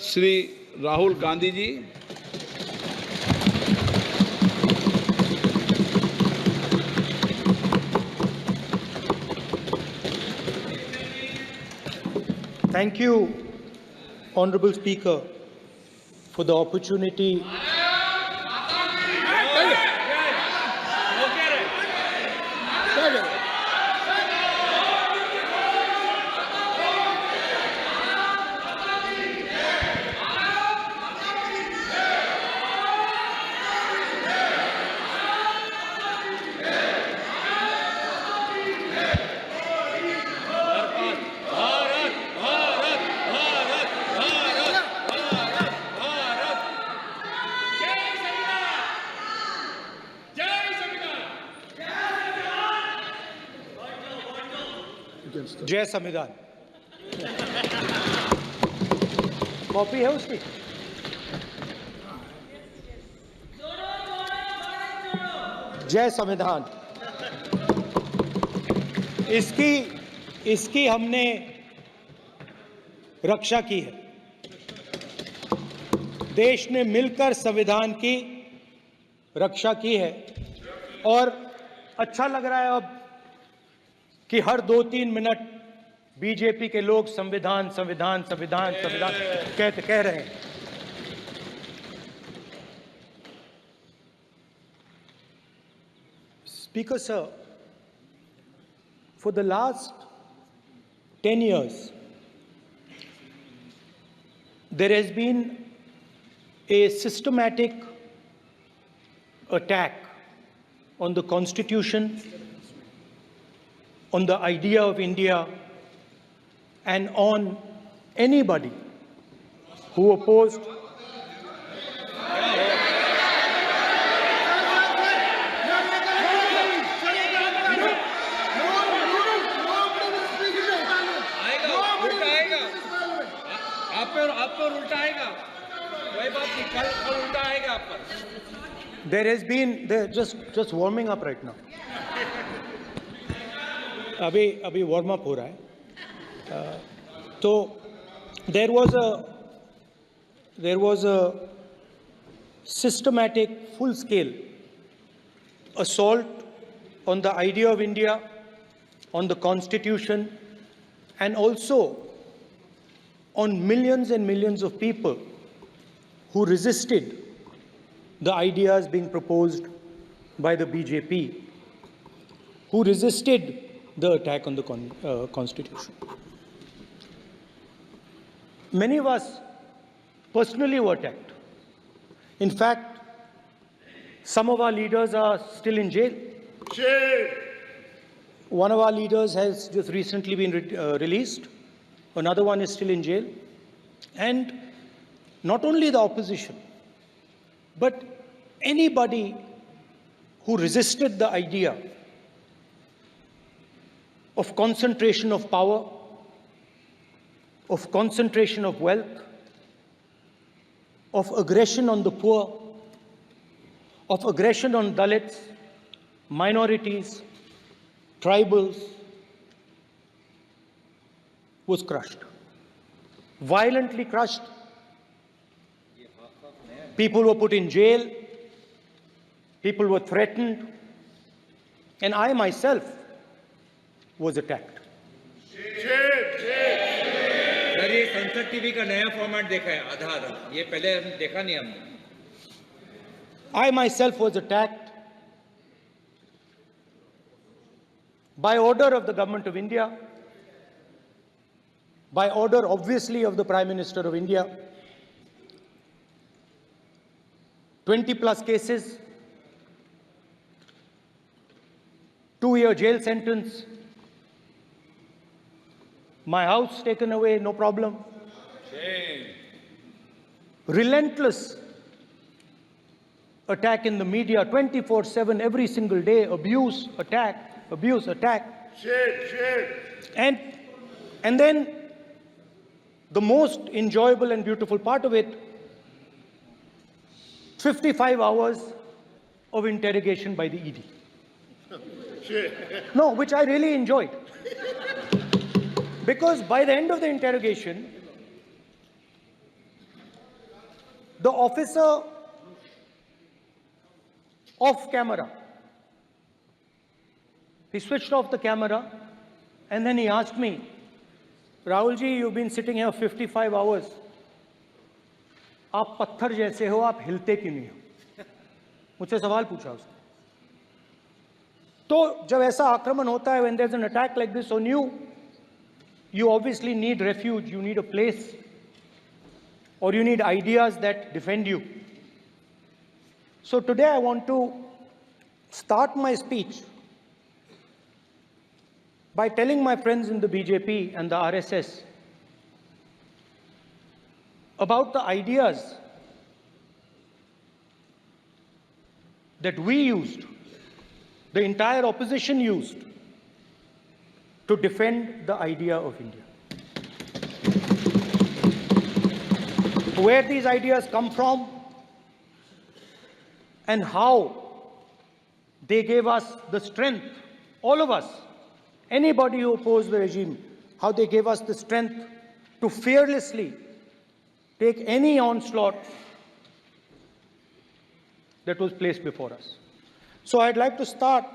Shri Rahul Gandhi ji. Thank you, Honorable Speaker, for the opportunity. जय संविधान। Copy है उसकी? जय संविधान। इसकी हमने रक्षा की है। देश ने मिलकर संविधान की रक्षा की है और अच्छा लग रहा है अब कि हर 2-3 मिनट बीजेपी के लोग संविधान संविधान संविधान संविधान कह रहे हैं। Speaker sir, for the last 10 years, there has been a systematic attack on the Constitution, on the idea of India, and on anybody who opposed There has been just warming up right now. अभी warm up हो रहा है। तो there was a systematic, full-scale assault on the idea of India, on the Constitution, and also on millions and millions of people who resisted the ideas being proposed by the BJP, who resisted the attack on the Constitution. Many of us personally were attacked. In fact, some of our leaders are still in jail. One of our leaders has just recently been released. Another one is still in jail. And not only the opposition, but anybody who resisted the idea of concentration of power, of concentration of wealth, of aggression on the poor, of aggression on Dalits, minorities, tribals, was crushed, violently crushed. People were put in jail, people were threatened, and I myself was attacked. Sir, ये संसद TV का नया format देखा है, आधा ये पहले हम देखा नहीं हमने। I myself was attacked by order of the government of India, by order obviously of the Prime Minister of India. 20+ cases, 2-year jail sentence, my house taken away, no problem. Relentless attack in the media, 24/7, every single day, abuse, attack, abuse, attack. And then the most enjoyable and beautiful part of it, 55 hours of interrogation by the ED. No, which I really enjoyed. Because by the end of the interrogation, the officer off camera, he switched off the camera and then he asked me, Rahul ji, you've been sitting here 55 hours. आप पत्थर जैसे हो, आप हिलते क्यों नहीं हो? मुझसे सवाल पूछा उसने. तो जब ऐसा आक्रमण होता है, when there's an attack like this on you, you obviously need refuge, you need a place, or you need ideas that defend you. So today I want to start my speech by telling my friends in the BJP and the RSS about the ideas that we used, the entire opposition used, to defend the idea of India. Where these ideas come from and how they gave us the strength, all of us, anybody who opposed the regime, how they gave us the strength to fearlessly take any onslaught that was placed before us. So I'd like to start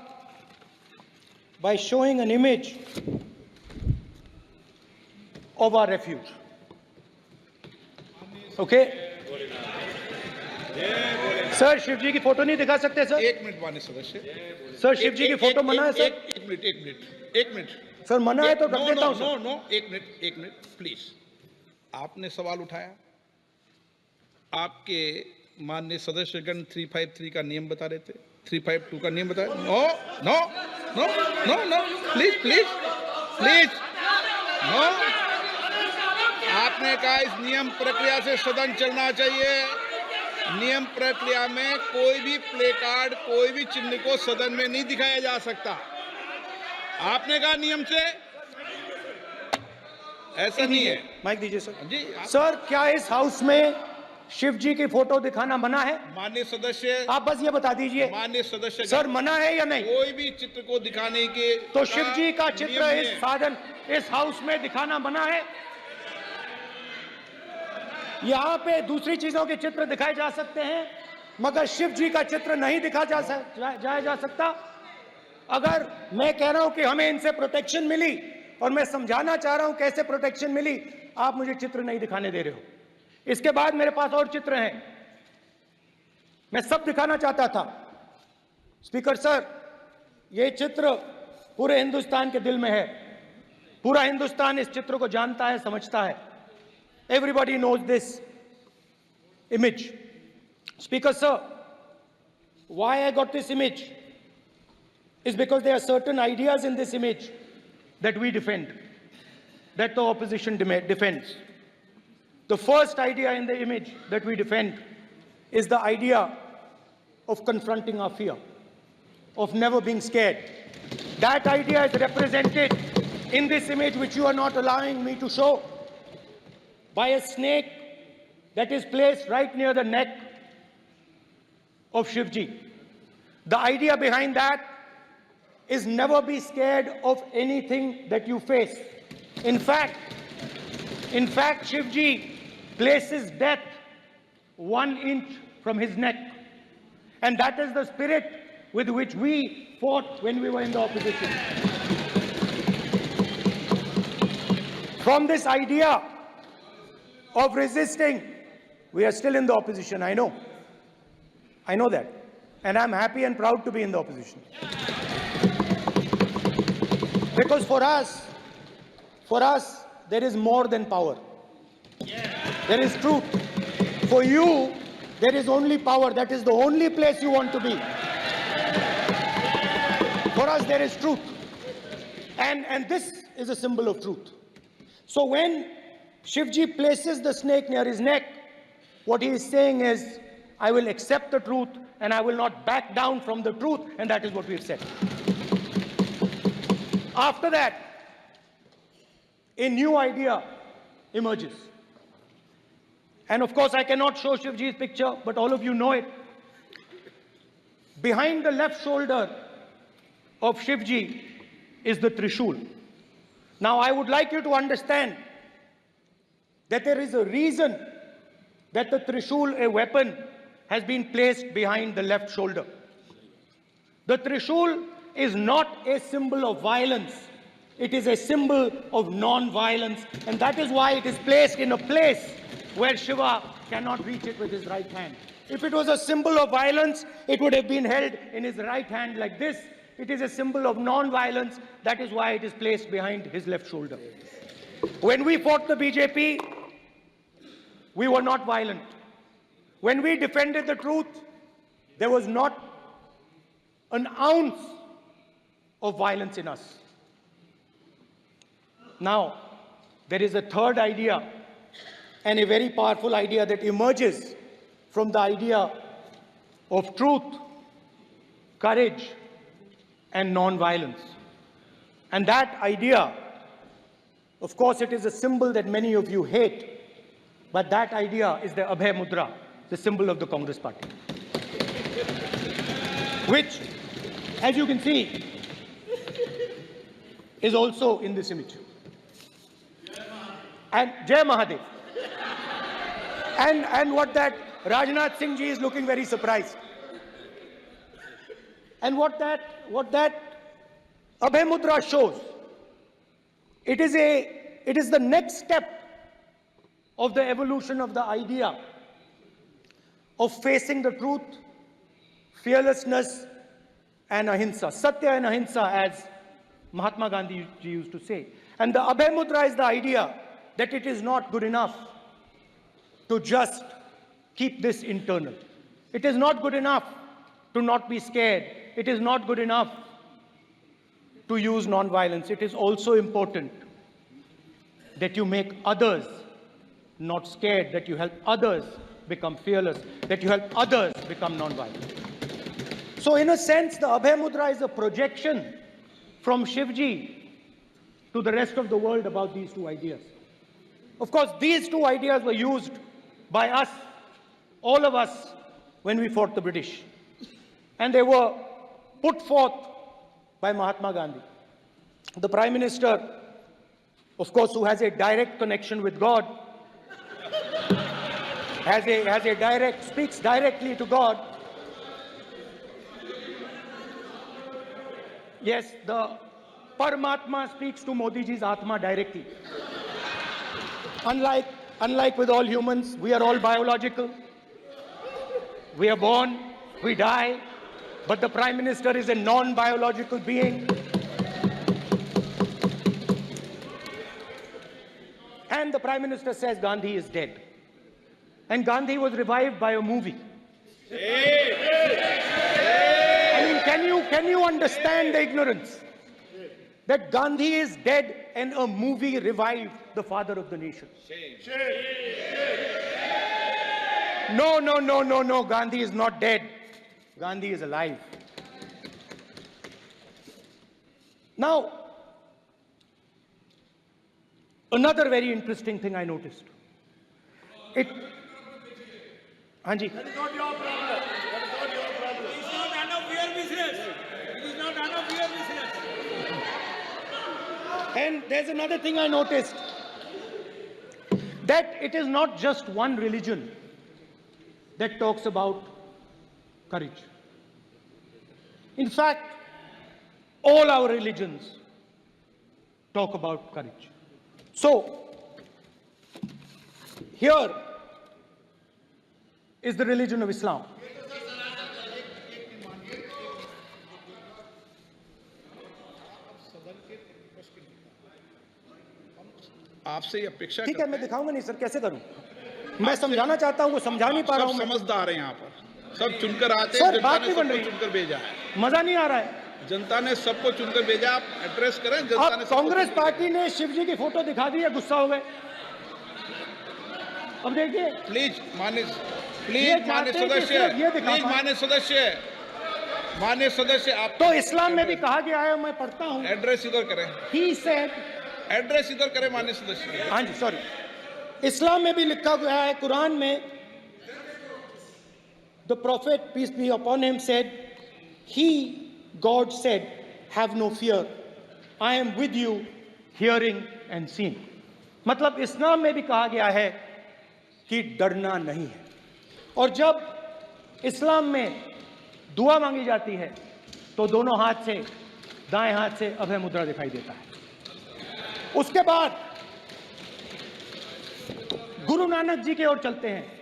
by showing an image of our refuge. Okay? Sir Shiv ji की photo नहीं दिखा सकते sir? एक minute माननीय सदस्य. Sir Shiv ji की photo मना है सर? एक मिनट. सर मना है तो रख देता हूं सर. नो, एक मिनट प्लीज. आपने सवाल उठाया, आपके माननीय सदस्यगण 353 का नियम बता रहे थे, 352 का नियम बताया. No, please no. आपने कहा इस नियम प्रक्रिया से सदन चलना चाहिए. नियम प्रक्रिया में कोई भी प्ले कार्ड, कोई भी चिन्ह को सदन में नहीं दिखाया जा सकता. आपने कहा नियम से, ऐसा नहीं है. माइक दीजिए सर. जी सर क्या इस हाउस में शिव जी की फोटो दिखाना मना है? माननीय सदस्य, आप बस ये बता दीजिए माननीय सदस्य सर, मना है या नहीं? कोई भी चित्र को दिखाने के तो शिव जी का चित्र नियम इस है. साधन, इस हाउस में दिखाना मना है? यहाँ पे दूसरी चीजों के चित्र दिखाए जा सकते हैं, मगर शिव जी का चित्र नहीं दिखा जा सकता. अगर मैं कह रहा हूं कि हमें इनसे प्रोटेक्शन मिली और मैं समझाना चाह रहा हूं कैसे प्रोटेक्शन मिली, आप मुझे चित्र नहीं दिखाने दे रहे हो. इसके बाद मेरे पास और चित्र हैं, मैं सब दिखाना चाहता था. स्पीकर सर, ये चित्र पूरे हिंदुस्तान के दिल में है. पूरा हिंदुस्तान इस चित्र को जानता है, समझता है. Everybody knows this image. Speaker sir, why I got this image is because there are certain ideas in this image that we defend, that the opposition defends. The first idea in the image that we defend is the idea of confronting our fear, of never being scared. That idea is represented in this image, which you are not allowing me to show, by a snake that is placed right near the neck of Shivji. The idea behind that is never be scared of anything that you face. In fact, Shivji places death 1 inch from his neck. And that is the spirit with which we fought when we were in the opposition. From this idea of resisting, we are still in the opposition, I know. I know that. And I'm happy and proud to be in the opposition. Because for us, there is more than power. There is truth. For you, there is only power. That is the only place you want to be. For us, there is truth. And this is a symbol of truth. So when Shivji places the snake near his neck, what he is saying is, I will accept the truth and I will not back down from the truth, and that is what we have said. After that, a new idea emerges. And of course, I cannot show Shivji's picture, but all of you know it. Behind the left shoulder of Shivji is the Trishul. Now, I would like you to understand that there is a reason that the Trishul, a weapon, has been placed behind the left shoulder. The Trishul is not a symbol of violence. It is a symbol of non-violence, and that is why it is placed in a place where Shiva cannot reach it with his right hand. If it was a symbol of violence, it would have been held in his right hand like this. It is a symbol of non-violence. That is why it is placed behind his left shoulder. When we fought the BJP, we were not violent. When we defended the truth, there was not an ounce of violence in us. Now, there is a third idea, and a very powerful idea that emerges from the idea of truth, courage, and non-violence. And that idea, of course, it is a symbol that many of you hate, but that idea is the Abhay Mudra, the symbol of the Congress Party, which, as you can see, is also in this image. And Jai Mahadev. And what that Rajnath Singh ji is looking very surprised. And what that Abhay Mudra shows, it is the next step of the evolution of the idea of facing the truth, fearlessness, and ahimsa. Satya and ahimsa, as Mahatma Gandhi ji used to say. And the Abhay Mudra is the idea that it is not good enough to just keep this internal. It is not good enough to not be scared. It is not good enough to use non-violence. It is also important that you make others not scared, that you help others become fearless, that you help others become non-violent. So in a sense, the Abhay Mudra is a projection from Shivji to the rest of the world about these two ideas. Of course, these two ideas were used by us, all of us, when we fought the British. And they were put forth by Mahatma Gandhi. The Prime Minister, of course, who has a direct connection with God, speaks directly to God. Yes, the Paramatma speaks to Modi ji's Atma directly. Unlike with all humans, we are all biological. We are born, we die, but the Prime Minister is a non-biological being. And the Prime Minister says Gandhi is dead. And Gandhi was revived by a movie. I mean, can you understand the ignorance? That Gandhi is dead and a movie revived the father of the nation. No, Gandhi is not dead. Gandhi is alive. Now, another very interesting thing I noticed. Hanji. That is not your problem. That is not your problem. It is not none of your business. It is not none of your business. And there's another thing I noticed. That it is not just one religion that talks about courage. In fact, all our religions talk about courage. So, here is the religion of Islam. आपसे ये अपेक्षा ठीक है, मैं दिखाऊंगा नहीं sir, कैसे करूं? मैं समझाना चाहता हूं, वो समझा नहीं पा रहा हूं। सब समझदार हैं यहाँ पर, सब चुनकर आते हैं। सर, जनता बात ने नहीं बन सबको रही। चुनकर भेजा है। मजा नहीं आ रहा है। जनता ने सबको चुनकर भेजा, आप एड्रेस करें। जनता अब ने सबको कांग्रेस चुनकर पार्टी ने शिवजी की फोटो दिखा दी है, गुस्सा हो गए। अब देखिए, प्लीज मान्य चाहते हैं कि सदस्य, सिर्फ ये दिखा प्लीज पाएं। मान्य सदस्य आप तो इस्लाम में भी कहा गया है, मैं पढ़ता हूं। एड्रेस इधर करें, He said, एड्रेस इधर करें मान्य सदस्य। हाँ जी, सॉरी, इस्लाम में भी लिखा गया है, कुरान में, the prophet, peace be upon him, said, he, God said, have no fear, I am with you, hearing and seeing. मतलब इस्लाम में भी कहा गया है कि डरना नहीं है। और जब इस्लाम में दुआ मांगी जाती है तो दोनों हाथ से, दाएं हाथ से अभय मुद्रा दिखाई देता है। उसके बाद गुरु नानक जी की ओर चलते हैं।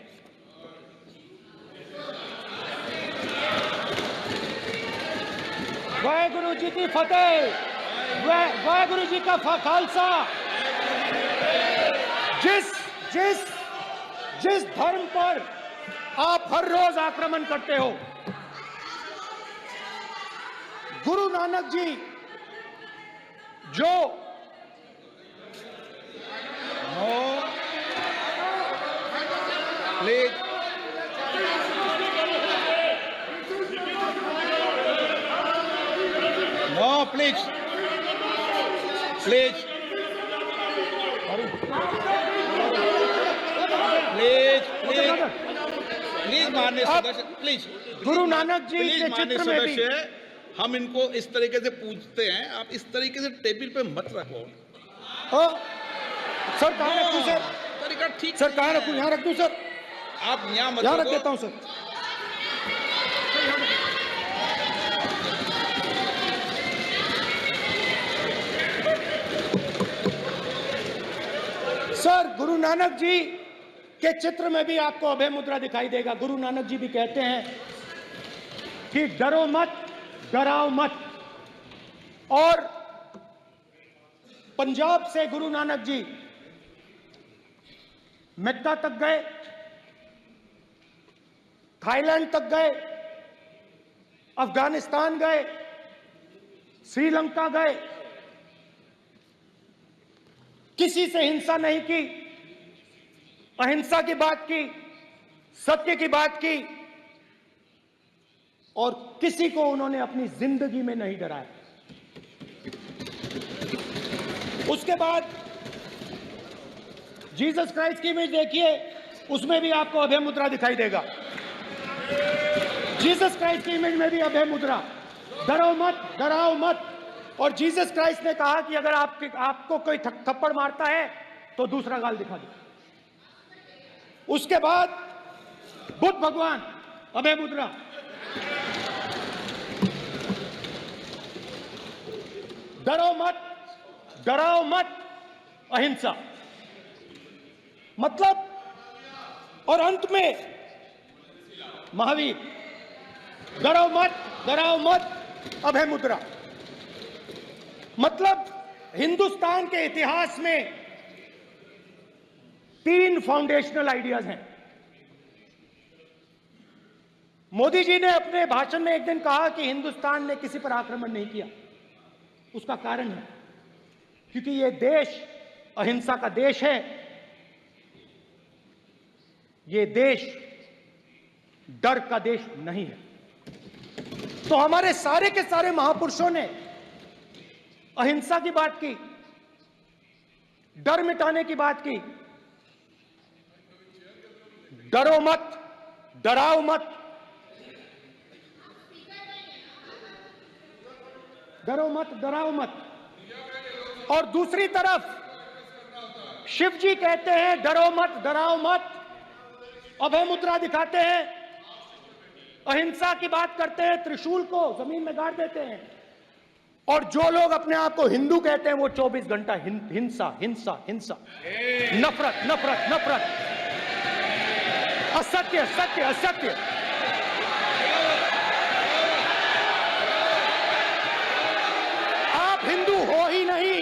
वाहेगुरु जी की फतेह, वाहेगुरु जी का खालसा। जिस धर्म पर आप हर रोज आक्रमण करते हो, गुरु नानक जी जो please no, please please please please please माननीय सदस्य, please Guru Nanak ji please के माननीय चित्र में भी सदस्य, हम इनको इस तरीके से पूछते हैं, आप इस तरीके से टेबल पे मत रखो। सर कहाँ रखूं सर? तरीका ठीक सर कहाँ नहीं रखूं? है। यहाँ रख दूं सर? आप यहाँ मत यहाँ रख रखो। देता हूं सर। सर गुरु नानक जी के चित्र में भी आपको अभय मुद्रा दिखाई देगा। गुरु नानक जी भी कहते हैं कि डरो मत, डराओ मत। और पंजाब से गुरु नानक जी मेक्का तक गए, थाईलैंड तक गए, अफगानिस्तान गए, श्रीलंका गए, किसी से हिंसा नहीं की, अहिंसा की बात की, सत्य की बात की, और किसी को उन्होंने अपनी जिंदगी में नहीं डराया। उसके बाद जीसस क्राइस्ट की इमेज देखिए, उसमें भी आपको अभय मुद्रा दिखाई देगा। जीसस क्राइस्ट की इमेज में भी अभय मुद्रा, डरो मत, डराओ मत। और जीसस क्राइस्ट ने कहा कि अगर आपको कोई थप्पड़ मारता है तो दूसरा गाल दिखा दो। उसके बाद बुद्ध भगवान, अभय मुद्रा। डरो मत, डराओ मत, अहिंसा। मतलब, और अंत में महावीर, डरो मत, डराओ मत, अभय मुद्रा। मतलब हिंदुस्तान के इतिहास में 3 फाउंडेशनल आइडियाज हैं। मोदी जी ने अपने भाषण में एक दिन कहा कि हिंदुस्तान ने किसी पर आक्रमण नहीं किया। उसका कारण है क्योंकि यह देश अहिंसा का देश है। यह देश डर का देश नहीं है। तो हमारे सारे के सारे महापुरुषों ने अहिंसा की बात की, डर मिटाने की बात की। डरो मत, डराओ मत, डरो मत, डराओ मत। और दूसरी तरफ शिव जी कहते हैं डरो मत, डराओ मत, अभय मुद्रा दिखाते हैं, अहिंसा की बात करते हैं, त्रिशूल को जमीन में गाड़ देते हैं। और जो लोग अपने आप को हिंदू कहते हैं वो 24 घंटा हिंसा, हिंसा, हिंसा, नफरत, नफरत, नफरत, असत्य, सत्य, असत्य। आप हिंदू हो ही नहीं।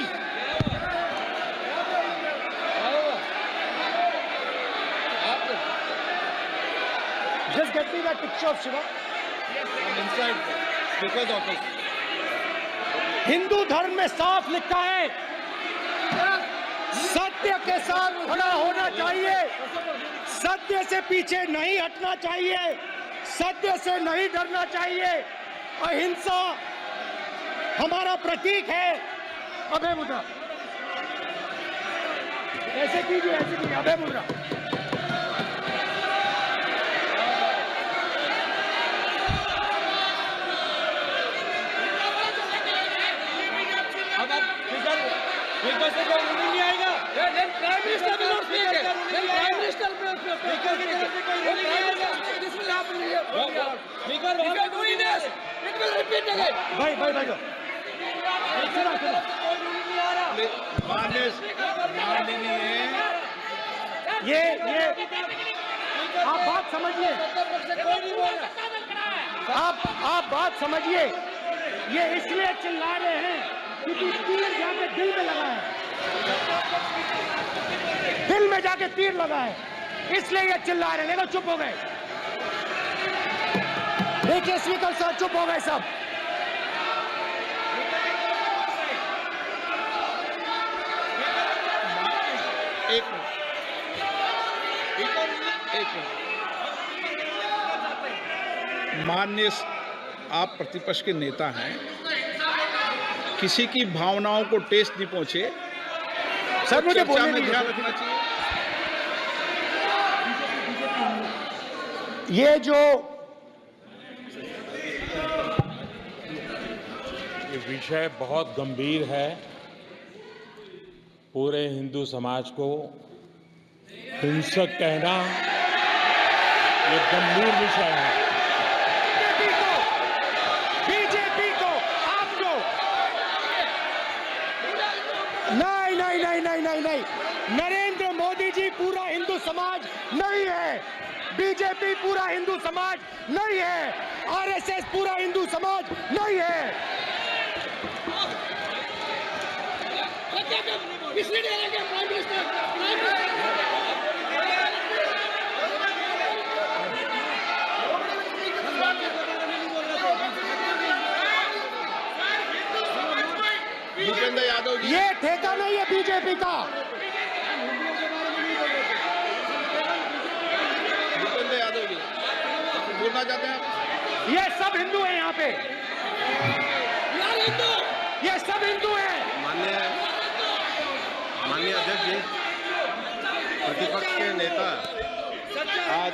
Just get me that picture of Shiva. I'm inside because of it. Hindu धर्म में साफ लिखा है, सत्य के साथ खड़ा होना चाहिए, सत्य से पीछे नहीं हटना चाहिए, सत्य से नहीं डरना चाहिए। अहिंसा हमारा प्रतीक है। अभय मुद्रा ऐसे कीजिए, ऐसे कीजिए, अभय मुद्रा। नहीं आएगा। Then Prime Minister will not speak. Then Prime Minister will If you are doing this, it will repeat again. भाई भाई भाई माननीय ये आप बात समझिए, आप बात समझिए। ये इसलिए चिल्ला रहे हैं क्योंकि तीर जाके दिल में लगा है, दिल में जाके तीर लगा है, इसलिए ये चिल्ला रहे हैं। देखो चुप हो गए, देखिए स्पीकर साहब चुप हो गए सब। एक मिनट। माननीय आप प्रतिपक्ष के नेता हैं, किसी की भावनाओं को ठेस नहीं पहुंचे सर मुझे चर्चा बोलने में दीजिए। ध्यान रखना चाहिए। ये जो ये विषय बहुत गंभीर है, पूरे हिंदू समाज को हिंसक कहना ये गंभीर विषय है। बीजेपी को आपको नहीं, नरेंद्र मोदी जी पूरा हिंदू समाज नहीं है, बीजेपी पूरा हिंदू समाज नहीं है, आरएसएस पूरा हिंदू समाज नहीं है। भूपेंद्र यादव जी, ये ठेका नहीं है बीजेपी का। भूपेंद्र यादव जी बोलना चाहते हैं आप? ये सब हिंदू हैं यहाँ पे, ये सब हिंदू हैं। माननीय अध्यक्ष जी, प्रतिपक्ष के नेता आज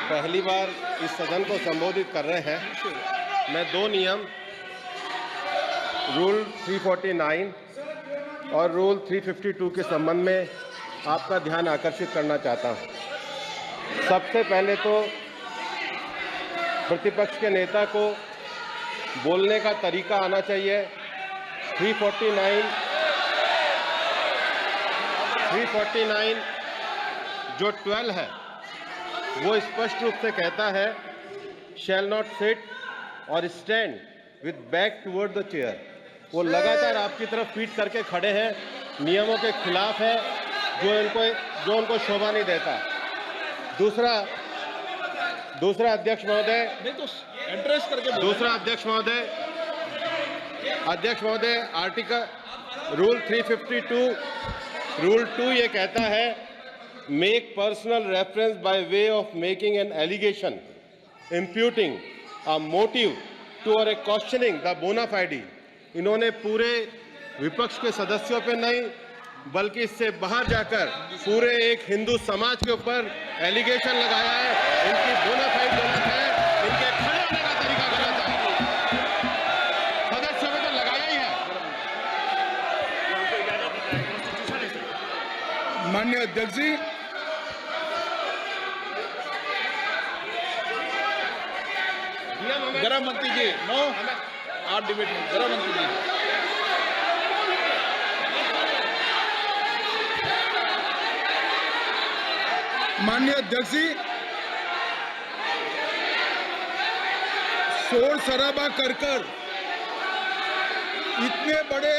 पहली बार इस सदन को संबोधित कर रहे हैं। मैं दो नियम रूल 349 और रूल 352 के संबंध में आपका ध्यान आकर्षित करना चाहता हूं। सबसे पहले तो प्रतिपक्ष के नेता को बोलने का तरीका आना चाहिए। 349 जो 12 है वो स्पष्ट रूप से कहता है शैल नॉट सिट और stand with back toward the chair. वो लगातार आपकी तरफ पीठ करके खड़े हैं, नियमों के खिलाफ है, जो उनको शोभा नहीं देता। दूसरा अध्यक्ष महोदय, नहीं तो एड्रेस करके बोलो। दूसरा अध्यक्ष महोदय आर्टिकल रूल 352 रूल 2 ये कहता है make personal reference by way of making an allegation imputing a motive to or a questioning the बोना फाइडी। इन्होंने पूरे विपक्ष के सदस्यों पे नहीं बल्कि इससे बाहर जाकर पूरे एक हिंदू समाज के ऊपर एलिगेशन लगाया है। इनकी बोनाफाइड गलत है, इनके खड़े होने का तरीका गलत है। सदस्यों में तो लगाया ही है। माननीय अध्यक्ष जी, गृह मंत्री जी, नो आप डिबेट में गृह मंत्री जी। माननीय अध्यक्ष जी, शोर शराबा कर इतने बड़े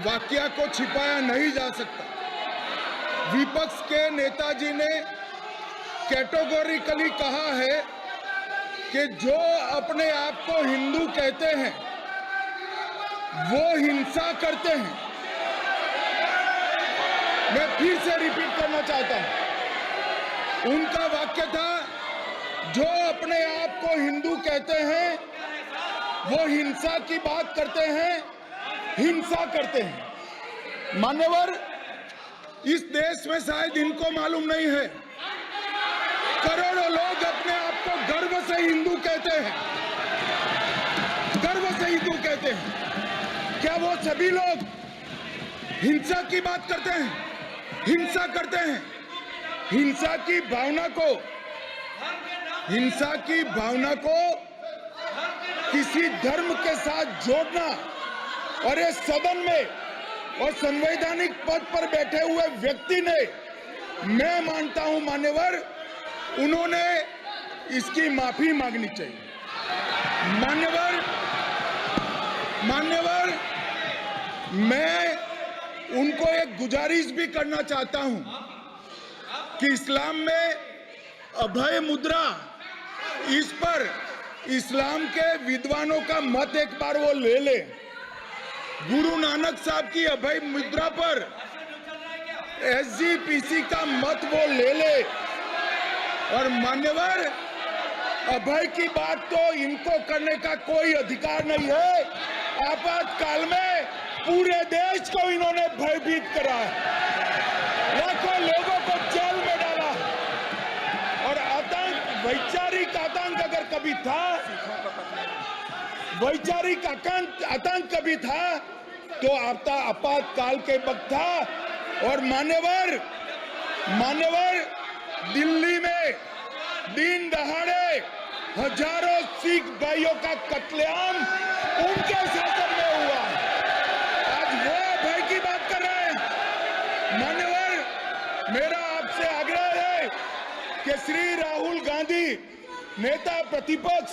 वाकया को छिपाया नहीं जा सकता। विपक्ष के नेताजी ने कैटेगोरिकली कहा है कि जो अपने आप को हिंदू कहते हैं वो हिंसा करते हैं। मैं फिर से रिपीट करना चाहता हूं, उनका वाक्य था जो अपने आप को हिंदू कहते हैं वो हिंसा की बात करते हैं, हिंसा करते हैं। मान्यवर, इस देश में शायद इनको मालूम नहीं है, करोड़ों लोग अपने आप को गर्व से हिंदू कहते हैं, गर्व से हिंदू कहते हैं। क्या वो सभी लोग हिंसा की बात करते हैं, हिंसा करते हैं? हिंसा की भावना को हिंसा की भावना को किसी धर्म के साथ जोड़ना और इस सदन में और संवैधानिक पद पर बैठे हुए व्यक्ति ने, मैं मानता हूं मान्यवर, उन्होंने इसकी माफी मांगनी चाहिए। मान्यवर, मैं उनको एक गुजारिश भी करना चाहता हूं कि इस्लाम में अभय मुद्रा, इस पर इस्लाम के विद्वानों का मत एक बार वो ले ले। गुरु नानक साहब की अभय मुद्रा पर SGPC का मत वो ले ले। और मान्यवर, अभय की बात तो इनको करने का कोई अधिकार नहीं है। आपातकाल में पूरे देश को इन्होंने भयभीत करा है, लाखों लोगों को जेल में डाला। और आतंक, वैचारिक आतंक अगर कभी था, वैचारिक आतंक कभी था तो आपातकाल के वक्त था। और मान्यवर, दिल्ली में दिन दहाड़े हजारों सिख भाइयों का कत्लेआम उनके शासन में हुआ। आज वो भय की बात कर रहे हैं। मान्यवर, मेरा आपसे आग्रह है कि श्री राहुल गांधी, नेता प्रतिपक्ष,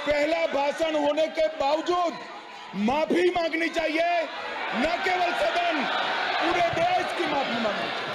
पहला भाषण होने के बावजूद माफी मांगनी चाहिए। न केवल सदन, पूरे देश की माफी मांगनी चाहिए।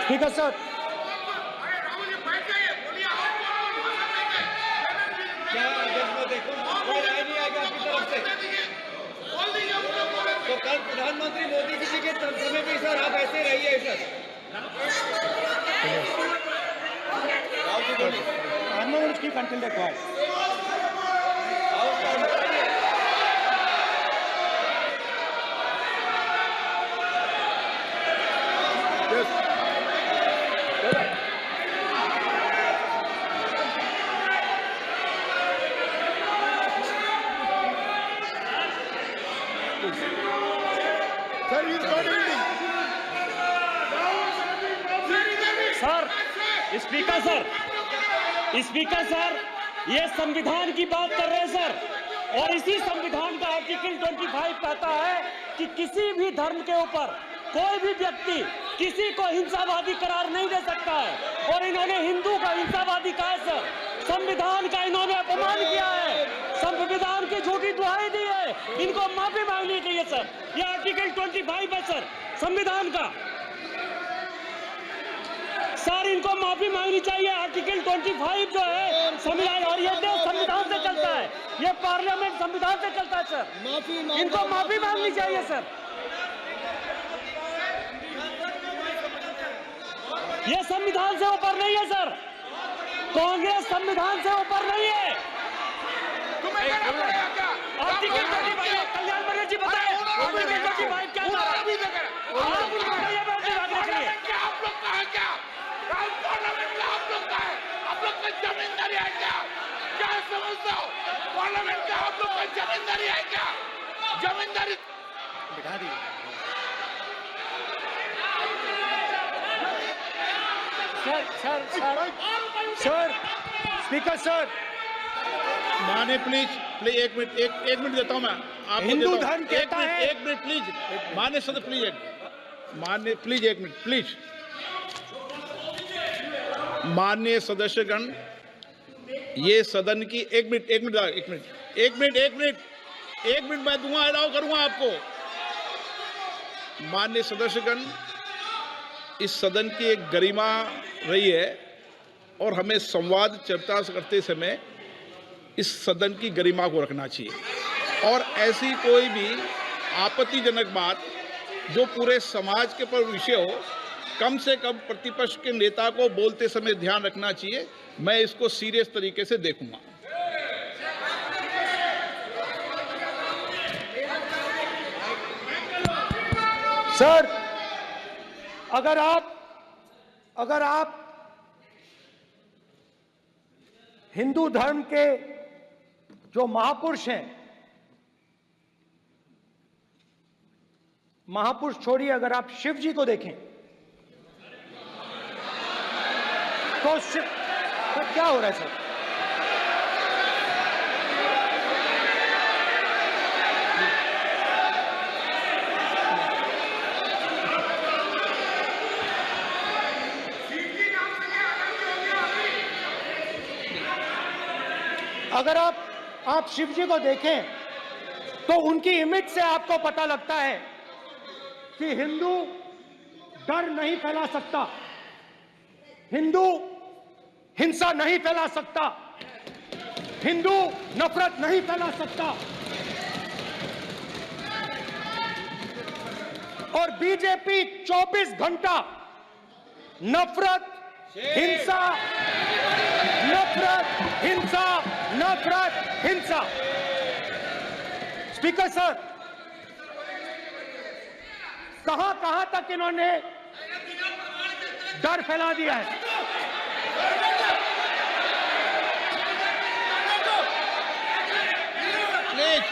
स्पीकर सर, क्या अध्यक्ष में देखो कोई राय नहीं आएगा आपकी तरफ से, तो कल प्रधानमंत्री मोदी जी के तरफ में भी सर आप ऐसे रहिए sir. I'm not going to speak until they're quiet. Speaker sir, ये संविधान की बात कर रहे हैं सर, और इसी संविधान का आर्टिकल 25 कहता है कि किसी भी धर्म के ऊपर कोई भी व्यक्ति किसी को हिंसावादी करार नहीं दे सकता है। और इन्होंने हिंदू का हिंसावादी कहा है सर, संविधान का इन्होंने अपमान किया है, संविधान की झूठी दुहाई दी है, इनको माफी मांगनी चाहिए सर। ये आर्टिकल 25 है सर संविधान का, सर इनको माफी मांगनी चाहिए। आर्टिकल 25 जो है संविधान, और ये देश संविधान से चलता है, ये पार्लियामेंट संविधान से चलता है सर, इनको माफी मांगनी चाहिए सर। ये संविधान से ऊपर नहीं है सर, कांग्रेस संविधान से ऊपर नहीं है। आर्टिकल 25, कल्याण बनर्जी जी बताए आर्टिकल 25 क्या था? आप उनको बताइए क्या आप लोग कहा, क्या पार्लियामेंट का आप लोग का है, आप लोग का जमींदारी है क्या? क्या समझते हो? पार्लियामेंट का आप लोग का जमींदारी है क्या? जमींदारी बिठा दी सर, स्पीकर सर, माने प्लीज एक मिनट देता हूं मैं आपको। हिंदू धर्म कहता है, एक मिनट प्लीज, माने सदस्य प्लीज, मान्य प्लीज एक मिनट प्लीज। माननीय सदस्यगण, ये सदन की एक मिनट मैं दूंगा, अलाउ करूंगा आपको। माननीय सदस्यगण, इस सदन की एक गरिमा रही है और हमें संवाद चर्चा करते समय इस सदन की गरिमा को रखना चाहिए। और ऐसी कोई भी आपत्तिजनक बात जो पूरे समाज के पर विषय हो, कम से कम प्रतिपक्ष के नेता को बोलते समय ध्यान रखना चाहिए। मैं इसको सीरियस तरीके से देखूंगा। सर, अगर आप हिंदू धर्म के जो महापुरुष हैं, महापुरुष छोड़िए, अगर आप शिव जी को देखें तो क्या हो रहा है सर? अगर आप शिव जी को देखें तो उनकी इमेज से आपको पता लगता है कि हिंदू डर नहीं फैला सकता, हिंदू हिंसा नहीं फैला सकता, हिंदू नफरत नहीं फैला सकता। और बीजेपी 24 घंटा नफरत, हिंसा, नफरत, हिंसा, नफरत, हिंसा। स्पीकर सर, कहां तक इन्होंने डर फैला दिया है? प्लीज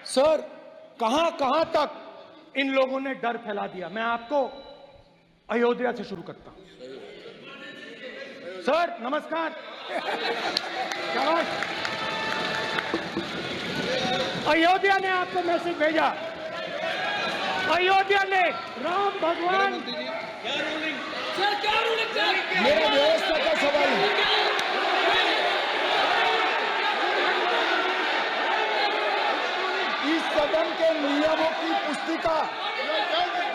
सर, कहां तक इन लोगों ने डर फैला दिया? मैं आपको अयोध्या से शुरू करता हूं। सर नमस्कार। शाबाश। अयोध्या ने आपको मैसेज भेजा, अयोध्या ने राम भगवान। मेरा व्यवस्था का सवाल है। इस सदन के नियमों की पुस्तिका,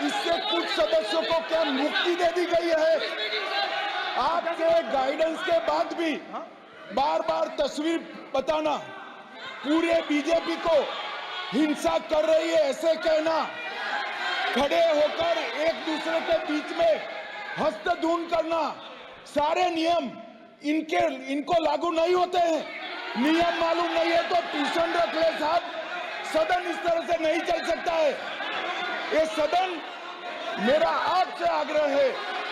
इससे कुछ सदस्यों को क्या मुक्ति दे दी गई है? आपके गाइडेंस के बाद भी बार बार तस्वीर बताना, पूरे बीजेपी को हिंसा कर रही है ऐसे कहना, खड़े होकर एक दूसरे के बीच में हस्तधून करना, सारे नियम इनको लागू नहीं होते हैं। नियम मालूम नहीं है तो ट्यूशन रख ले साहब। सदन इस तरह से नहीं चल सकता है। ये सदन, मेरा आपसे आग्रह है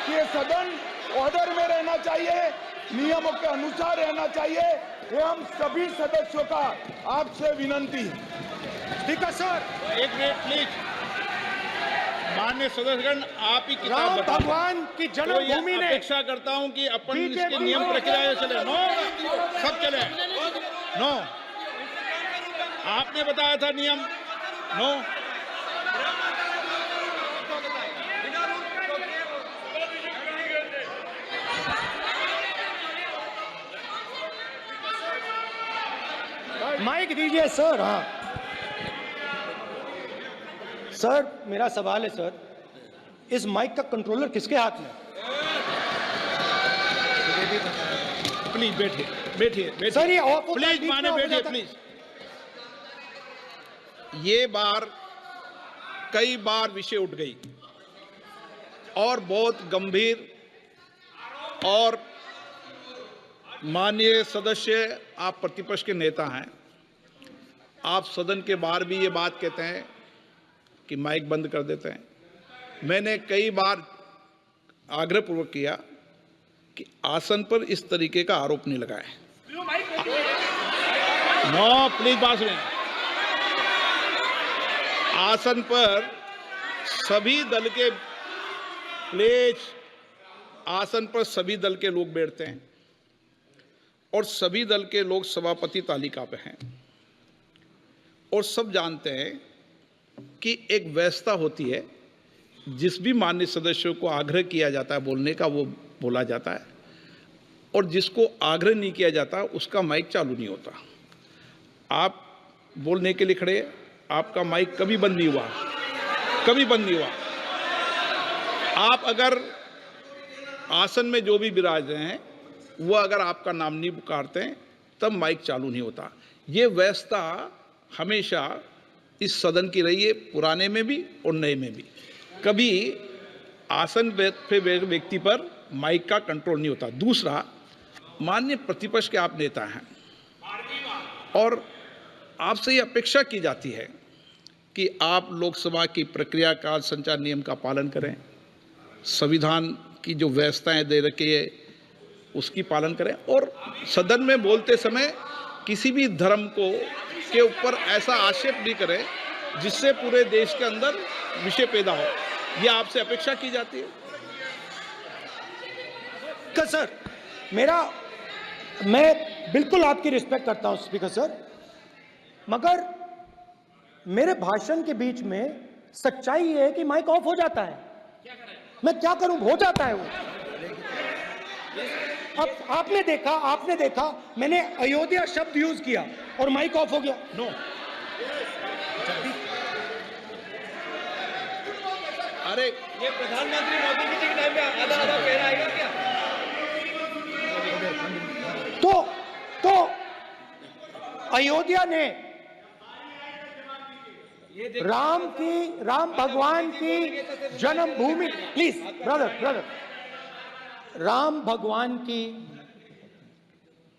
कि ये सदन ऑर्डर में रहना चाहिए, नियमों के अनुसार रहना चाहिए। ये हम सभी सदस्यों का आपसे विनंती है। स्पीकर सर, एक मिनट प्लीज। माननीय सदस्यगण, आप ही किताब राम बताओ। भगवान की जन्मभूमि तो ने, अपेक्षा करता हूं कि अपन इसके नियम प्रक्रिया चले। नो, सब चले। नो, आपने बताया था नियम। नो, माइक दीजिए सर। हाँ सर, मेरा सवाल है सर, इस माइक का कंट्रोलर किसके हाथ में? प्लीज बैठिए सर ये प्लीज, माने बैठिए प्लीज। ये बार कई बार विषय उठ गई और बहुत गंभीर, और माननीय सदस्य, आप प्रतिपक्ष के नेता हैं, आप सदन के बाहर भी ये बात कहते हैं कि माइक बंद कर देते हैं। मैंने कई बार आग्रहपूर्वक किया कि आसन पर इस तरीके का आरोप नहीं लगाएं। नो प्लीज, बात सुनिए। आसन पर सभी दल के, प्लीज, आसन पर सभी दल के लोग बैठते हैं और सभी दल के लोग सभापति तालिका पे हैं, और सब जानते हैं कि एक व्यवस्था होती है, जिस भी माननीय सदस्यों को आग्रह किया जाता है बोलने का वो बोला जाता है, और जिसको आग्रह नहीं किया जाता उसका माइक चालू नहीं होता। आप बोलने के लिए खड़े, आपका माइक कभी बंद नहीं हुआ, कभी बंद नहीं हुआ। आप अगर आसन में जो भी विराज रहे हैं वो अगर आपका नाम नहीं पुकारते हैं तब माइक चालू नहीं होता। ये व्यवस्था हमेशा इस सदन की रही है, पुराने में भी और नए में भी। कभी आसन पे व्यक्ति पर माइक का कंट्रोल नहीं होता। दूसरा, माननीय प्रतिपक्ष के आप नेता हैं और आपसे ये अपेक्षा की जाती है कि आप लोकसभा की प्रक्रिया का संचार नियम का पालन करें, संविधान की जो व्यवस्थाएं दे रखी है उसकी पालन करें, और सदन में बोलते समय किसी भी धर्म को के ऊपर ऐसा आक्षेप नहीं करें जिससे पूरे देश के अंदर विषय पैदा हो। यह आपसे अपेक्षा की जाती है। सर, मैं बिल्कुल आपकी रिस्पेक्ट करता हूं स्पीकर सर, मगर मेरे भाषण के बीच में सच्चाई ये है कि माइक ऑफ हो जाता है। मैं क्या करूं, हो जाता है वो। अब आपने देखा मैंने अयोध्या शब्द यूज किया और माइक ऑफ हो गया। नो, अरे ये प्रधानमंत्री मोदी जी के टाइम में आधा आधा कह रहा है क्या? तो अयोध्या ने राम भगवान की जन्मभूमि, प्लीज ब्रदर, राम भगवान की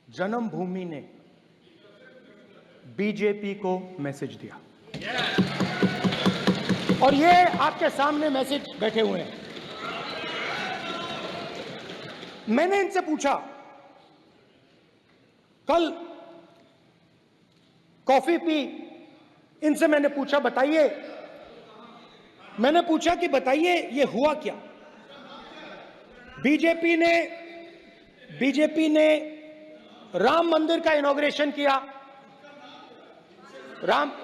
जन्मभूमि ने बीजेपी को मैसेज दिया, और ये आपके सामने मैसेज बैठे हुए हैं। मैंने इनसे पूछा, कल कॉफी पी, इनसे मैंने पूछा बताइए ये हुआ क्या। बीजेपी ने राम मंदिर का इनॉग्रेशन किया,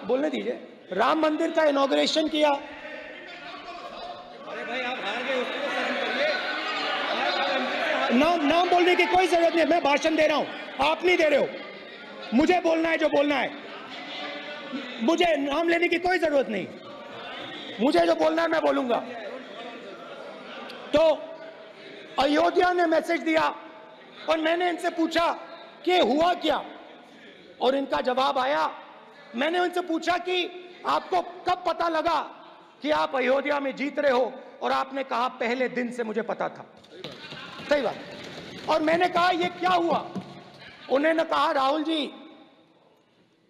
बोलने दीजिए, राम मंदिर का इनॉग्रेशन किया। अरे भाई आप हार गए, उसको शासन करिए। नाम बोलने की कोई जरूरत नहीं है, मैं भाषण दे रहा हूं, आप नहीं दे रहे हो। मुझे बोलना है जो बोलना है, मुझे नाम लेने की कोई जरूरत नहीं, मुझे जो बोलना है मैं बोलूंगा। तो अयोध्या ने मैसेज दिया और मैंने इनसे पूछा कि हुआ क्या, और इनका जवाब आया। मैंने उनसे पूछा कि आपको कब पता लगा कि आप अयोध्या में जीत रहे हो, और आपने कहा पहले दिन से मुझे पता था। सही बात। और मैंने कहा ये क्या हुआ, उन्होंने कहा राहुल जी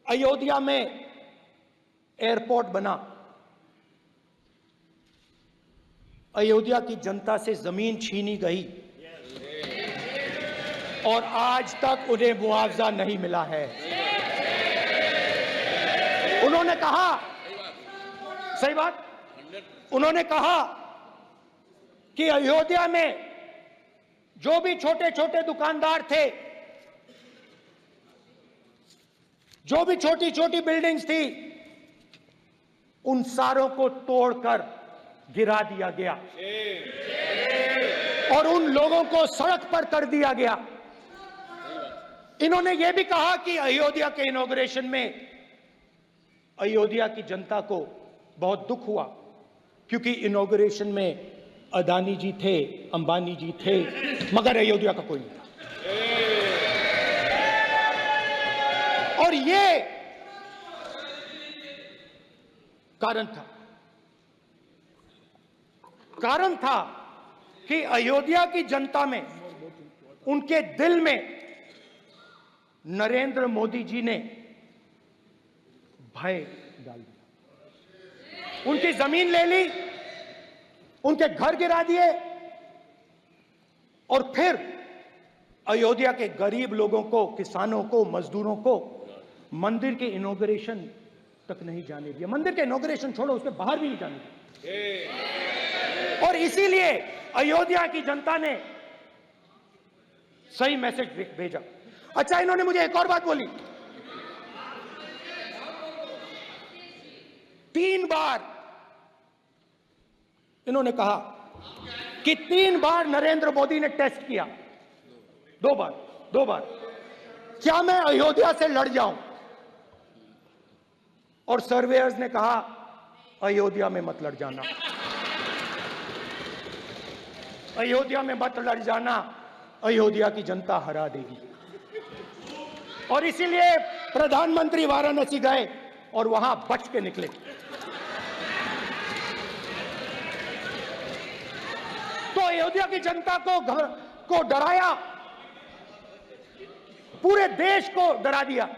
अयोध्या में एयरपोर्ट बना, अयोध्या की जनता से जमीन छीनी गई और आज तक उन्हें मुआवजा नहीं मिला है। उन्होंने कहा, सही बात, उन्होंने कहा कि अयोध्या में जो भी छोटे छोटे दुकानदार थे, जो भी छोटी छोटी बिल्डिंग्स थी, उन सारों को तोड़कर गिरा दिया गया और उन लोगों को सड़क पर कर दिया गया। इन्होंने यह भी कहा कि अयोध्या के इनॉग्रेशन में अयोध्या की जनता को बहुत दुख हुआ, क्योंकि इनॉग्रेशन में अदानी जी थे, अंबानी जी थे, मगर अयोध्या का कोई नहीं था। और ये कारण था कि अयोध्या की जनता में, उनके दिल में नरेंद्र मोदी जी ने भय डाल दिया। उनकी जमीन ले ली, उनके घर गिरा दिए, और फिर अयोध्या के गरीब लोगों को, किसानों को, मजदूरों को मंदिर के इनॉग्रेशन तक नहीं जाने दिया। मंदिर के इनॉग्रेशन छोड़ो, उसमें बाहर भी नहीं जाने दिया। और इसीलिए अयोध्या की जनता ने सही मैसेज भेजा। अच्छा, इन्होंने मुझे एक और बात बोली, 3 बार इन्होंने कहा कि 3 बार नरेंद्र मोदी ने टेस्ट किया, 2 बार क्या मैं अयोध्या से लड़ जाऊं, और सर्वेयर्स ने कहा अयोध्या में मत लड़ जाना, अयोध्या में मत लड़ जाना, अयोध्या की जनता हरा देगी। और इसीलिए प्रधानमंत्री वाराणसी गए और वहां बच के निकले। तो अयोध्या की जनता को डराया, पूरे देश को डरा दिया।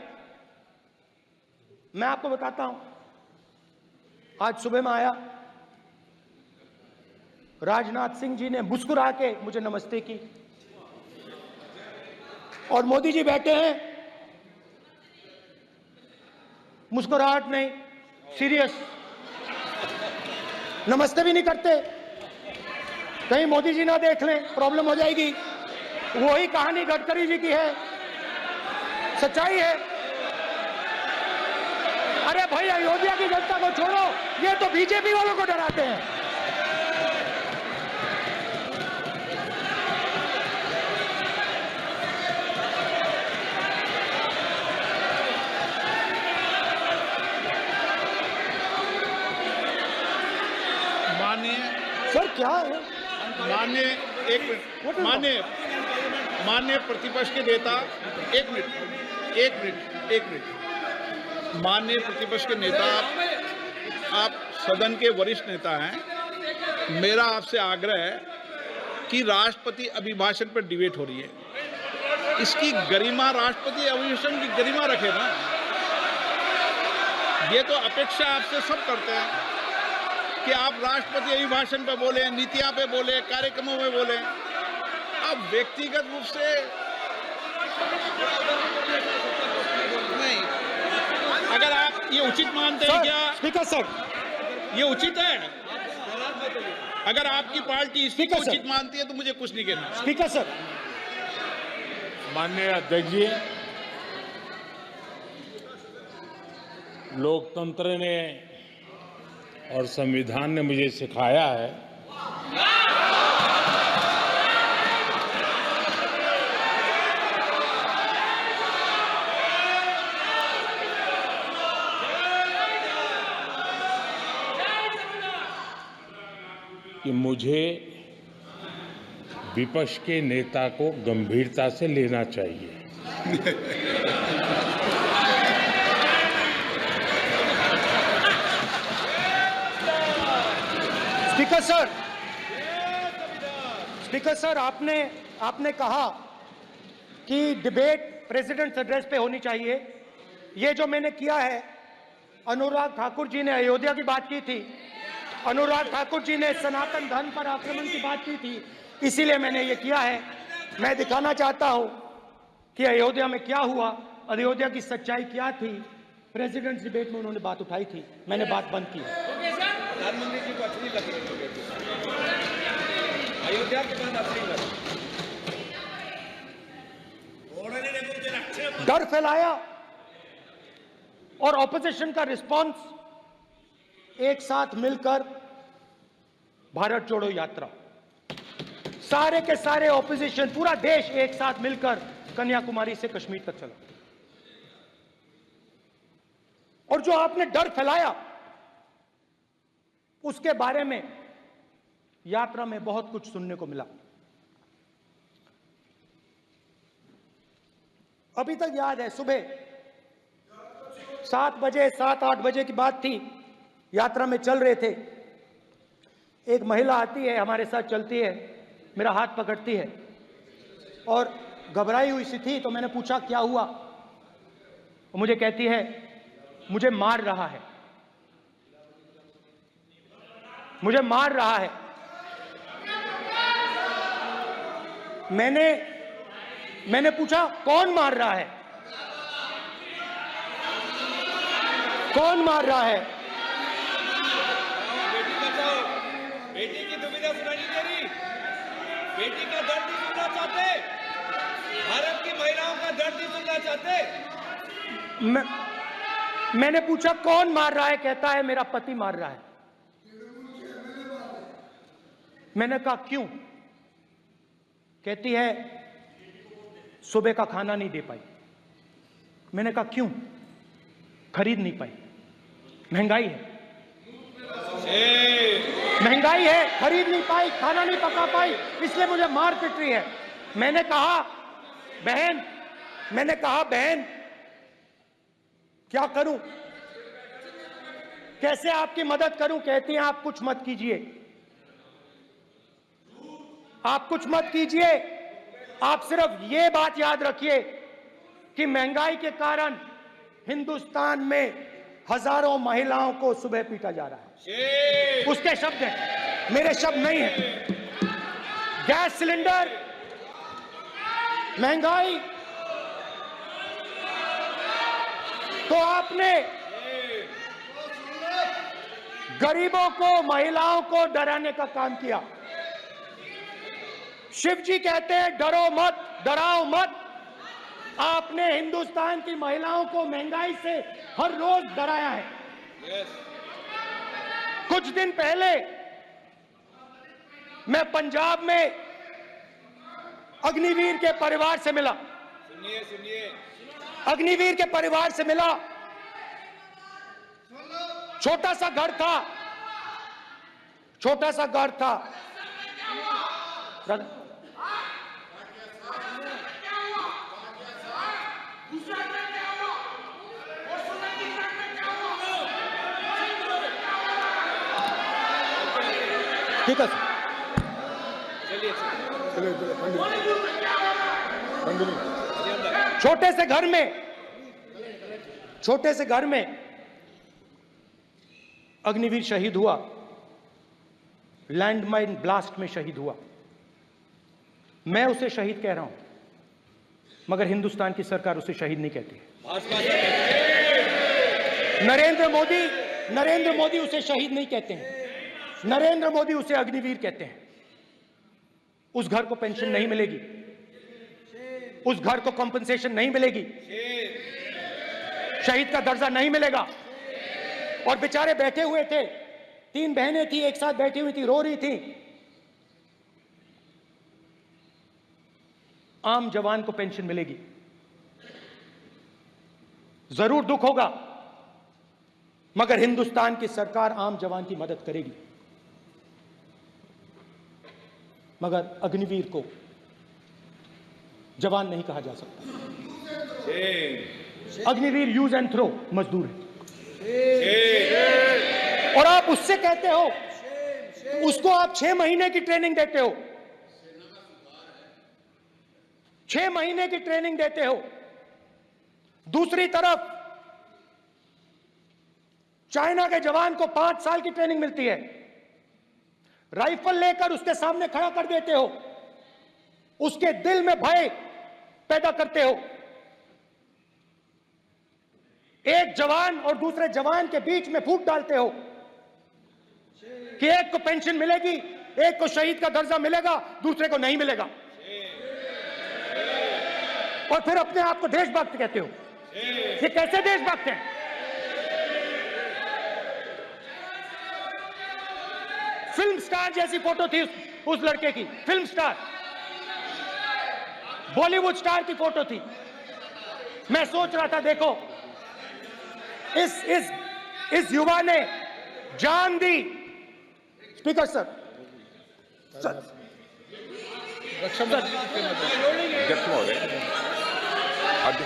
मैं आपको बताता हूं, आज सुबह में आया, राजनाथ सिंह जी ने मुस्कुरा के मुझे नमस्ते की और मोदी जी बैठे हैं, मुस्कुराहट नहीं, सीरियस, नमस्ते भी नहीं करते। कहीं मोदी जी ना देख लें, प्रॉब्लम हो जाएगी। वही कहानी गडकरी जी की है, सच्चाई है। अरे भाई, अयोध्या की जनता को छोड़ो, ये तो बीजेपी वालों को डराते हैं। माननीय सर क्या है? माननीय एक मिनट, माननीय प्रतिपक्ष के नेता, एक मिनट, माननीय प्रतिपक्ष के नेता, आप सदन के वरिष्ठ नेता हैं। मेरा आपसे आग्रह है कि राष्ट्रपति अभिभाषण पर डिबेट हो रही है, इसकी गरिमा, राष्ट्रपति अभिभाषण की गरिमा रखे ना। ये तो अपेक्षा आपसे सब करते हैं कि आप राष्ट्रपति अभिभाषण पे बोले, नीतियां पे बोले, कार्यक्रमों में बोले। आप व्यक्तिगत रूप से नहीं, अगर आप ये उचित मानते हैं क्या? स्पीकर सर, ये उचित है? अगर आपकी पार्टी इसको स्पीकर सर, उचित मानती है तो मुझे कुछ नहीं कहना। स्पीकर सर, माननीय अध्यक्ष जी, लोकतंत्र ने और संविधान ने मुझे सिखाया है कि मुझे विपक्ष के नेता को गंभीरता से लेना चाहिए। स्पीकर सर, आपने कहा कि डिबेट प्रेसिडेंट्स एड्रेस पे होनी चाहिए। ये जो मैंने किया है, अनुराग ठाकुर जी ने अयोध्या की बात की थी, अनुराग ठाकुर जी ने सनातन धर्म पर आक्रमण की बात की थी, इसीलिए मैंने ये किया है। मैं दिखाना चाहता हूं कि अयोध्या में क्या हुआ, अयोध्या की सच्चाई क्या थी। प्रेसिडेंट्स डिबेट में उन्होंने बात उठाई थी, मैंने बात बंद की। प्रधानमंत्री जी को अच्छी लगी अयोध्या के बाद अच्छी लगी, डर फैलाया और ऑपोजिशन का रिस्पांस एक साथ मिलकर भारत जोड़ो यात्रा, सारे के सारे ऑपोजिशन, पूरा देश एक साथ मिलकर कन्याकुमारी से कश्मीर तक चला। और जो आपने डर फैलाया, उसके बारे में यात्रा में बहुत कुछ सुनने को मिला। अभी तक याद है, सुबह 7 बजे 7-8 बजे की बात थी, यात्रा में चल रहे थे, एक महिला आती है, हमारे साथ चलती है, मेरा हाथ पकड़ती है और घबराई हुई सी थी। तो मैंने पूछा क्या हुआ, वो मुझे कहती है मुझे मार रहा है, मुझे मार रहा है। मैंने पूछा कौन मार रहा है, कौन मार रहा है? बेटी बचाओ, बेटी की दुविधा सुनाई नहीं दे रही, बेटी का दर्द नहीं सुनना चाहते, भारत की महिलाओं का दर्द नहीं सुनना चाहते। मैंने पूछा कौन मार रहा है, कहता है मेरा पति मार रहा है। मैंने कहा क्यों? कहती है सुबह का खाना नहीं दे पाई। मैंने कहा क्यों? खरीद नहीं पाई, महंगाई है, महंगाई है, खरीद नहीं पाई, खाना नहीं पका पाई, इसलिए मुझे मार पिट रही है। मैंने कहा बहन क्या करूं, कैसे आपकी मदद करूं? कहती हैं आप कुछ मत कीजिए, आप कुछ मत कीजिए, आप सिर्फ ये बात याद रखिए कि महंगाई के कारण हिंदुस्तान में हजारों महिलाओं को सुबह पीटा जा रहा है। उसके शब्द हैं, मेरे शब्द नहीं हैं। गैस सिलेंडर, महंगाई, तो आपने गरीबों को, महिलाओं को डराने का काम किया। शिव जी कहते हैं डरो मत, डराओ मत। आपने हिंदुस्तान की महिलाओं को महंगाई से हर रोज डराया है। कुछ दिन पहले मैं पंजाब में अग्निवीर के परिवार से मिला। सुनिए अग्निवीर के परिवार से मिला। छोटा सा घर था, छोटा सा घर था। ठीक है छोटे से घर में अग्निवीर शहीद हुआ, लैंडमाइन ब्लास्ट में शहीद हुआ। मैं उसे शहीद कह रहा हूं, मगर हिंदुस्तान की सरकार उसे शहीद नहीं कहती। नरेंद्र मोदी उसे शहीद नहीं कहते हैं। नरेंद्र मोदी उसे अग्निवीर कहते हैं। उस घर को पेंशन नहीं मिलेगी, उस घर को कॉम्पनसेशन नहीं मिलेगी, शहीद का दर्जा नहीं मिलेगा। और बेचारे बैठे हुए थे, 3 बहनें थी, एक साथ बैठी हुई थी, रो रही थी। आम जवान को पेंशन मिलेगी, जरूर दुख होगा, मगर हिंदुस्तान की सरकार आम जवान की मदद करेगी। मगर अग्निवीर को जवान नहीं कहा जा सकता। अग्निवीर यूज एंड थ्रो मजदूर है। और आप उससे कहते हो, उसको आप 6 महीने की ट्रेनिंग देते हो, 6 महीने की ट्रेनिंग देते हो। दूसरी तरफ चाइना के जवान को 5 साल की ट्रेनिंग मिलती है। राइफल लेकर उसके सामने खड़ा कर देते हो, उसके दिल में भय पैदा करते हो। एक जवान और दूसरे जवान के बीच में फूट डालते हो कि एक को पेंशन मिलेगी, एक को शहीद का दर्जा मिलेगा, दूसरे को नहीं मिलेगा। और फिर अपने आप को देशभक्त कहते हो। ये कैसे देशभक्त हैं? फिल्म स्टार जैसी फोटो थी उस लड़के की, फिल्म स्टार, बॉलीवुड स्टार की फोटो थी। मैं सोच रहा था, देखो इस युवा ने जान दी। स्पीकर सर,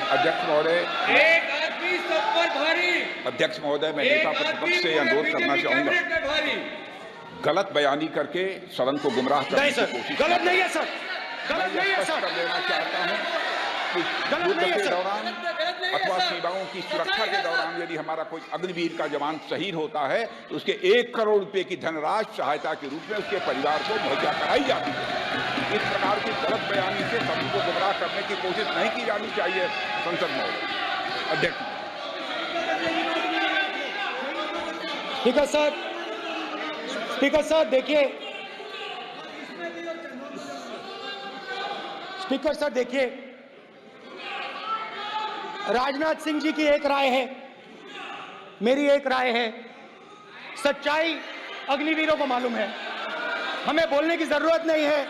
अध्यक्ष महोदय, एक आदमी सब पर भारी। अध्यक्ष महोदय, मैं नेता प्रतिपक्ष से अनुरोध करना चाहूंगा, गलत बयानी करके सदन को गुमराह करने की कोशिश गलत नहीं है सर, गलत नहीं है सर, कर देना चाहता हूं कि युद्ध के दौरान अथवा सेवाओं की सुरक्षा के दौरान यदि हमारा कोई अग्निवीर का जवान शहीद होता है तो उसके 1 करोड़ रुपए की धनराशि सहायता के रूप में उसके परिवार को मुहैया कराई जाती है। इस प्रकार की गलत बयानी से सभी को गुमराह करने की कोशिश नहीं की जानी चाहिए। संसद महोदय, अध्यक्ष। ठीक है सर। स्पीकर सर देखिए, स्पीकर सर देखिए, राजनाथ सिंह जी की एक राय है, मेरी एक राय है। सच्चाई अग्निवीरों को मालूम है, हमें बोलने की जरूरत नहीं है।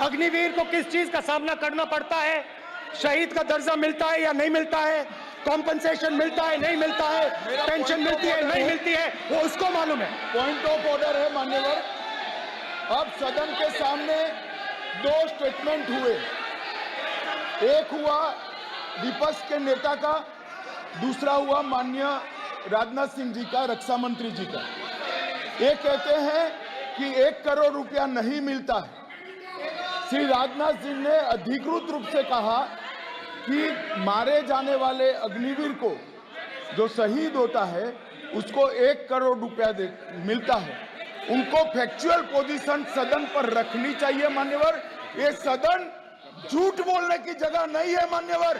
अग्निवीर को किस चीज का सामना करना पड़ता है, शहीद का दर्जा मिलता है या नहीं मिलता है, कॉम्पनसेशन मिलता है नहीं मिलता है, पेंशन मिलती है नहीं मिलती है, वो उसको मालूम है। पॉइंट ऑफ ऑर्डर है मान्यवर। अब सदन के सामने 2 स्टेटमेंट हुए, एक हुआ विपक्ष के नेता का, दूसरा हुआ माननीय राजनाथ सिंह जी का, रक्षा मंत्री जी का। ये कहते हैं कि 1 करोड़ रुपया नहीं मिलता है। श्री राजनाथ सिंह ने अधिकृत रूप से कहा कि मारे जाने वाले अग्निवीर को जो शहीद होता है उसको 1 करोड़ रुपया मिलता है। उनको फैक्चुअल पोजीशन सदन पर रखनी चाहिए मान्यवर। ये सदन झूठ बोलने की जगह नहीं है मान्यवर,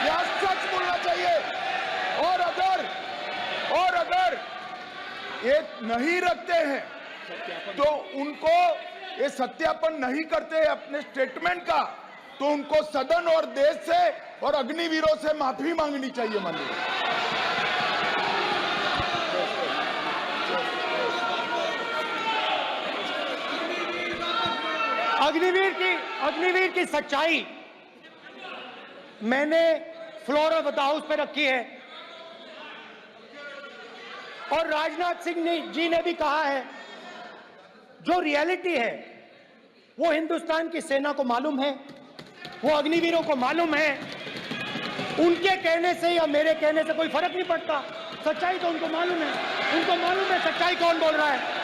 यह सच बोलना चाहिए। और अगर ये नहीं रखते हैं तो उनको ये सत्यापन नहीं करते अपने स्टेटमेंट का, तो उनको सदन और देश से और अग्निवीरों से माफी मांगनी चाहिए माननीय। अग्निवीर की सच्चाई मैंने फ्लोर ऑफ द हाउस पे रखी है और राजनाथ सिंह जी ने भी कहा है, जो रियलिटी है वो हिंदुस्तान की सेना को मालूम है, वो अग्निवीरों को मालूम है। उनके कहने से या मेरे कहने से कोई फर्क नहीं पड़ता, सच्चाई तो उनको मालूम है। उनको मालूम है सच्चाई कौन बोल रहा है।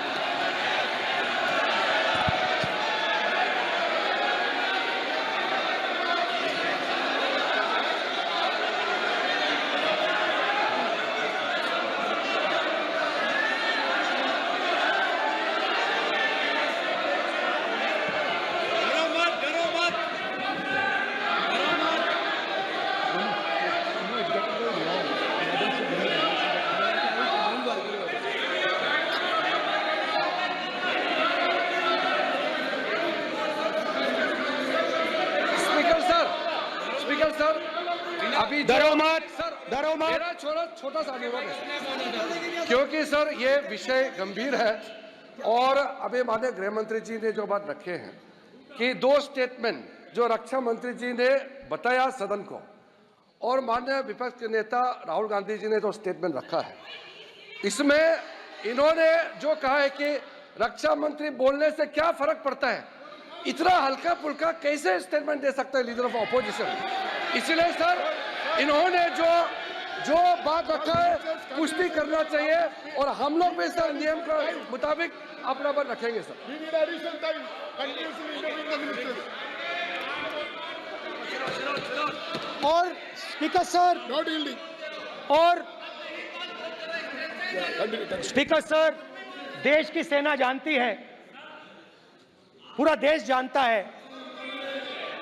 अभी मेरा छोटा सा अनुरोध है, क्योंकि सर ये विषय गंभीर है और अभी माननीय गृह मंत्री जी ने जो बात रखे हैं कि 2 स्टेटमेंट जो रक्षा मंत्री जी ने बताया सदन को और माननीय विपक्ष के नेता राहुल गांधी जी ने जो स्टेटमेंट रखा है, इसमें इन्होंने जो कहा है कि रक्षा मंत्री बोलने से क्या फर्क पड़ता है, इतना हल्का फुल्का कैसे स्टेटमेंट दे सकता है लीडर ऑफ अपोजिशन। इसलिए सर इन्होंने जो बात रखा है पुष्टि करना चाहिए और हम लोग भी सर नियम के मुताबिक अपना बात रखेंगे सर। और स्पीकर सर स्पीकर सर, देश की सेना जानती है, पूरा देश जानता है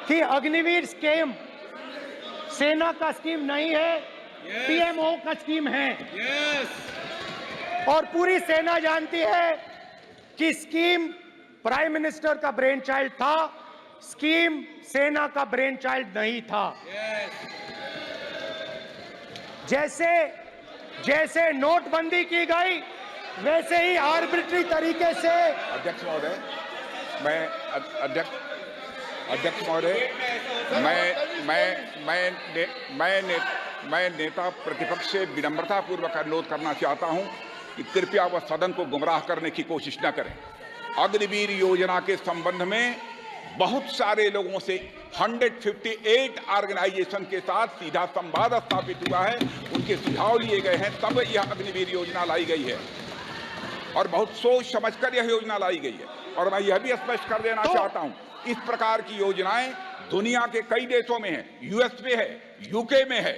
कि अग्निवीर स्कीम सेना का स्कीम नहीं है, पीएमओ का स्कीम है। और पूरी सेना जानती है कि स्कीम प्राइम मिनिस्टर का ब्रेन चाइल्ड था, स्कीम सेना का ब्रेन चाइल्ड नहीं था। जैसे नोटबंदी की गई वैसे ही आर्बिट्री तरीके से। अध्यक्ष महोदय, मैं नेता प्रतिपक्ष से विनम्रता पूर्वक अनुरोध करना चाहता हूं कि कृपया वह सदन को गुमराह करने की कोशिश न करें। अग्निवीर योजना के संबंध में बहुत सारे लोगों से 158 ऑर्गेनाइजेशन के साथ सीधा संवाद स्थापित हुआ है, उनके सुझाव लिए गए हैं, तब यह अग्निवीर योजना लाई गई है और बहुत सोच समझकर यह योजना लाई गई है। और मैं यह भी स्पष्ट कर देना चाहता हूं, इस प्रकार की योजनाएं दुनिया के कई देशों में है, यूएस में है, यूके में है,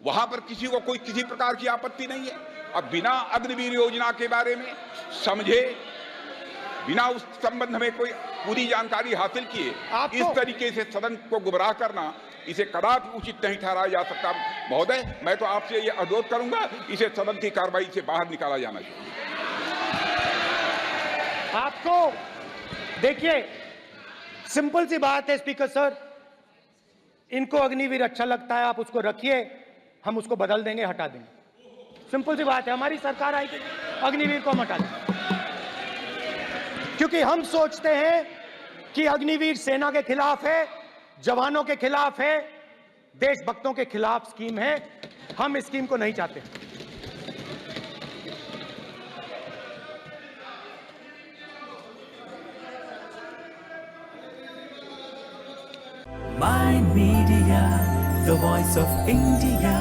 वहां पर किसी को कोई किसी प्रकार की आपत्ति नहीं है। अब बिना अग्निवीर योजना के बारे में समझे, बिना उस संबंध में कोई पूरी जानकारी हासिल किए इस तरीके से सदन को गुमराह करना, इसे कदापि उचित नहीं ठहराया जा सकता। महोदय, मैं तो आपसे यह अनुरोध करूंगा, इसे सदन की कार्रवाई से बाहर निकाला जाना चाहिए। आपको देखिए, सिंपल सी बात है स्पीकर सर, इनको अग्निवीर अच्छा लगता है, आप उसको रखिए, हम उसको बदल देंगे, हटा देंगे। सिंपल सी बात है, हमारी सरकार आएगी, अग्निवीर को हम हटा देंगे, क्योंकि हम सोचते हैं कि अग्निवीर सेना के खिलाफ है, जवानों के खिलाफ है, देशभक्तों के खिलाफ स्कीम है। हम इस स्कीम को नहीं चाहते। My Media, the voice of India.